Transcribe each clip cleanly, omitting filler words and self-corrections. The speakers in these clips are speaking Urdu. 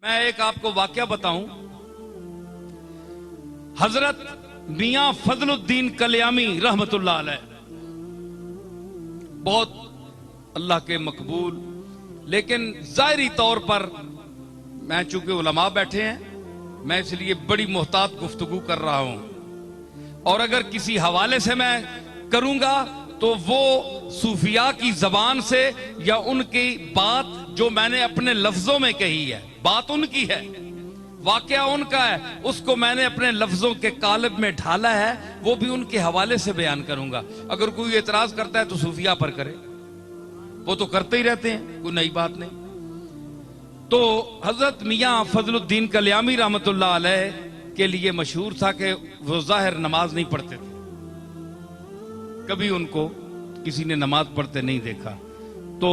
میں ایک آپ کو واقعہ بتاؤں. حضرت میاں فضل الدین کلیامی رحمت اللہ علیہ بہت اللہ کے مقبول، لیکن ظاہری طور پر میں چونکہ علماء بیٹھے ہیں میں اس لیے بڑی محتاط گفتگو کر رہا ہوں، اور اگر کسی حوالے سے میں کروں گا تو وہ صوفیاء کی زبان سے یا ان کی بات جو میں نے اپنے لفظوں میں کہی ہے، بات ان کی ہے، واقعہ ان کا ہے، اس کو میں نے اپنے لفظوں کے قالب میں ڈھالا ہے، وہ بھی ان کے حوالے سے بیان کروں گا. اگر کوئی اعتراض کرتا ہے تو صوفیاء پر کرے، وہ تو کرتے ہی رہتے ہیں، کوئی نئی بات نہیں. تو حضرت میاں فضل الدین کلیامی رحمت اللہ علیہ کے لیے مشہور تھا کہ وہ ظاہر نماز نہیں پڑھتے تھے، کبھی ان کو کسی نے نماز پڑھتے نہیں دیکھا. تو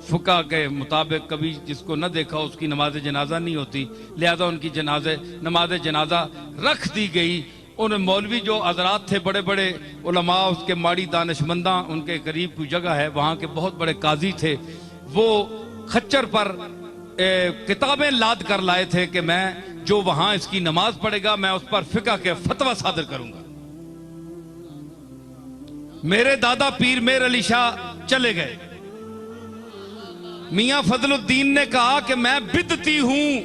فقہ کے مطابق کبھی جس کو نہ دیکھا اس کی نماز جنازہ نہیں ہوتی، لہذا ان کی نماز جنازہ رکھ دی گئی. ان مولوی جو حضرات تھے بڑے بڑے علماء، اس کے ماڑی دانشمنداں، ان کے قریب کوئی جگہ ہے، وہاں کے بہت بڑے قاضی تھے، وہ خچر پر کتابیں لاد کر لائے تھے کہ میں جو وہاں اس کی نماز پڑھے گا میں اس پر فقہ کے فتویٰ صادر کروں گا. میرے دادا پیر میر علی شاہ چلے گئے. میاں فضل الدین نے کہا کہ میں بدعتی ہوں،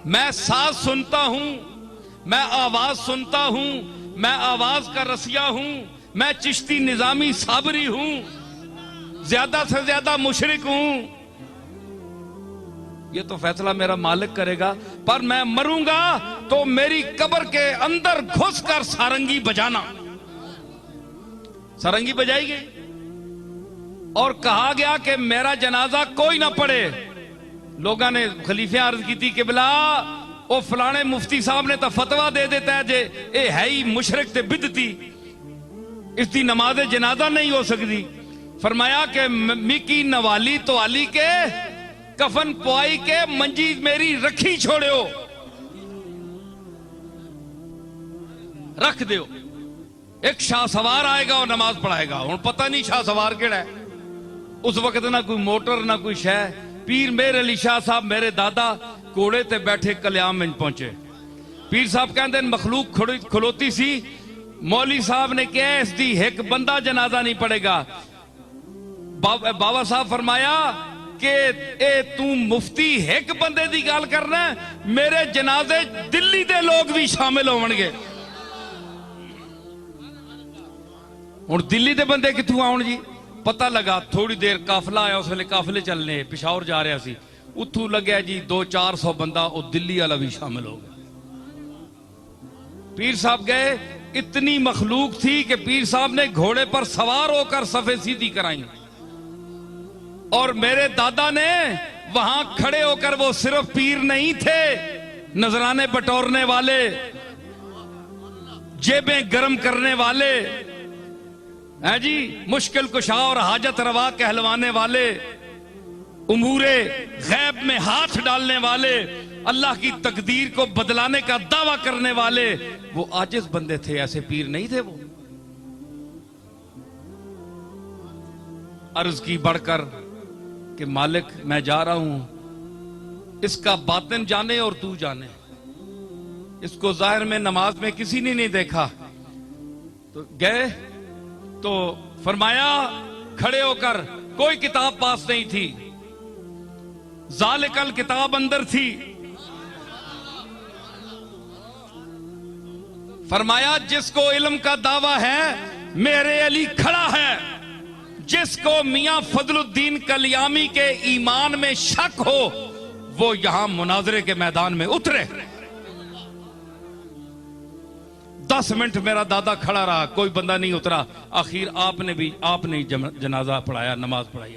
میں ساز سنتا ہوں، میں آواز سنتا ہوں، میں آواز کا رسیہ ہوں، میں چشتی نظامی صابری ہوں، زیادہ سے زیادہ مشرک ہوں. یہ تو فیصلہ میرا مالک کرے گا، پر میں مروں گا تو میری قبر کے اندر گھس کر سارنگی بجانا. سارنگی بجائی گئی اور کہا گیا کہ میرا جنازہ کوئی نہ پڑھے. لوگاں نے خلیفہ عرض کی تھی کہ بلا او فلانے مفتی صاحب نے تو فتویٰ دے دیتا ہے جے اے ہے ہی مشرک تے بدعتی، اس دی نماز جنازہ نہیں ہو سکتی. فرمایا کہ مکی نوالی تو علی کے کفن پوائی کے منجی میری رکھی چھوڑیو، رکھ دیو. ایک شاہ سوار آئے گا اور نماز پڑھائے گا. اور پتہ نہیں شاہ سوار کیڑا ہے اس وقت، نہ کوئی موٹر نہ کوئی شے. پیر میر علی شاہ صاحب میرے دادا کوڑے تے بیٹھے کلیام میں پہنچے. پیر صاحب کہندے ہیں مخلوق کھلوتی سی، مولوی صاحب نے کہا اس دی ایک بندہ جنازہ نہیں پڑے گا. بابا صاحب فرمایا کہ اے تو مفتی ایک بندے دی گال کرنا ہے، میرے جنازے دلی دے لوگ بھی شامل ہون گے. اور دلی دے بندے کتوں آؤں جی؟ پتہ لگا تھوڑی دیر قافلہ آیا، اس ویلے قافلے چلنے پشاور جا رہا سی، اتھو لگیا جی 200-400 بندہ، وہ دلی والا بھی شامل ہو گیا. پیر صاحب گئے، اتنی مخلوق تھی کہ پیر صاحب نے گھوڑے پر سوار ہو کر صفے سیدھی کرائیں، اور میرے دادا نے وہاں کھڑے ہو کر، وہ صرف پیر نہیں تھے، نذرانے بٹورنے والے، جیبیں گرم کرنے والے، جی مشکل کشا اور حاجت روا کہلوانے والے، امور غیب میں ہاتھ ڈالنے والے، اللہ کی تقدیر کو بدلانے کا دعویٰ کرنے والے، وہ عاجز بندے تھے، ایسے پیر نہیں تھے. وہ عرض کی بڑھ کر کہ مالک میں جا رہا ہوں، اس کا باطن جانے اور تو جانے، اس کو ظاہر میں نماز میں کسی نے نہیں دیکھا. تو گئے تو فرمایا کھڑے ہو کر، کوئی کتاب پاس نہیں تھی، ذالک الکتاب اندر تھی. فرمایا جس کو علم کا دعویٰ ہے میرے علی کھڑا ہے، جس کو میاں فضل الدین کلیامی کے ایمان میں شک ہو وہ یہاں مناظرے کے میدان میں اترے. 10 منٹ میرا دادا کھڑا رہا، کوئی بندہ نہیں اترا. آخر آپ نے جنازہ پڑھایا، نماز پڑھائی.